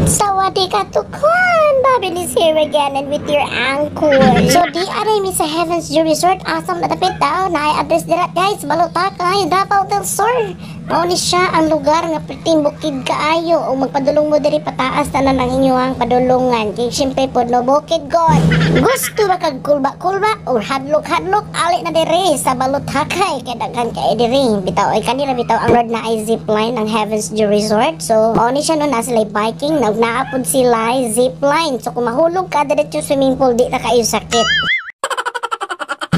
Sawadika tukon! Bobby is here again and with your uncle. So di aray mi sa Heaven's View Resort. Asam natapit daw na i-address dira guys. Balotaka, Davao del Sur. Mao ni siya ang lugar nga perting bukid kaayo. O magpadulong mo diri pataas na ng inyong padulungan. Kaya siyempre po no bukid god. Gusto ba kag kulba-kulba or hadlok-hadlok? Ali na diri sa Balotaka. Kaya daghan kay diri. Bitaw ay kanila bitaw ang road na ay zipline ng Heaven's View Resort. So mao ni siya no na sila biking. Naapod sila zipline. So kung mahulog ka diretso swimming pool, di na kayo sakit.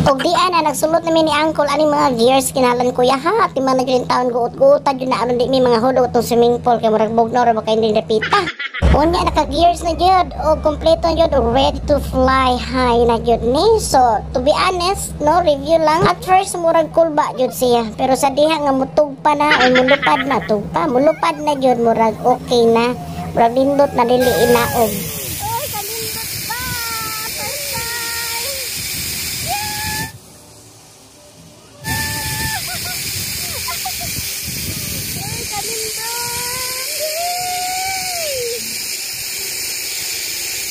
Og di ana nagsulot namin ni uncle ani mga gears kinalan kuya ha. Timang na gyud taon guot-guotad yun na aron di mi mga hulog tong swimming pool kay murag bugno ra baka hindi repita. Unya naka gears na gyud og kompleto gyud og ready to fly high na gyud ni. So to be honest no review lang. At first murag kulba gyud siya pero sa diha nga mutugpa na o mulupad na tugpa mulupad na gyud murag okay na. Murag lindot na dili inaog. Oy, kalindot ba? First time! Yeah! Oy, kalindot!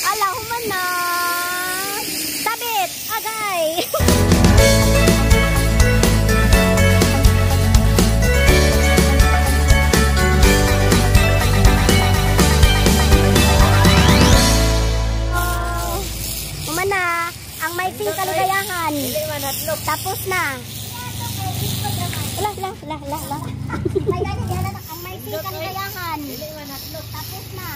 Ala, human na! Sabit! Agay! Ang may pink kaligayahan. Tapos na. La. Ang may pink kaligayahan. Tapos na.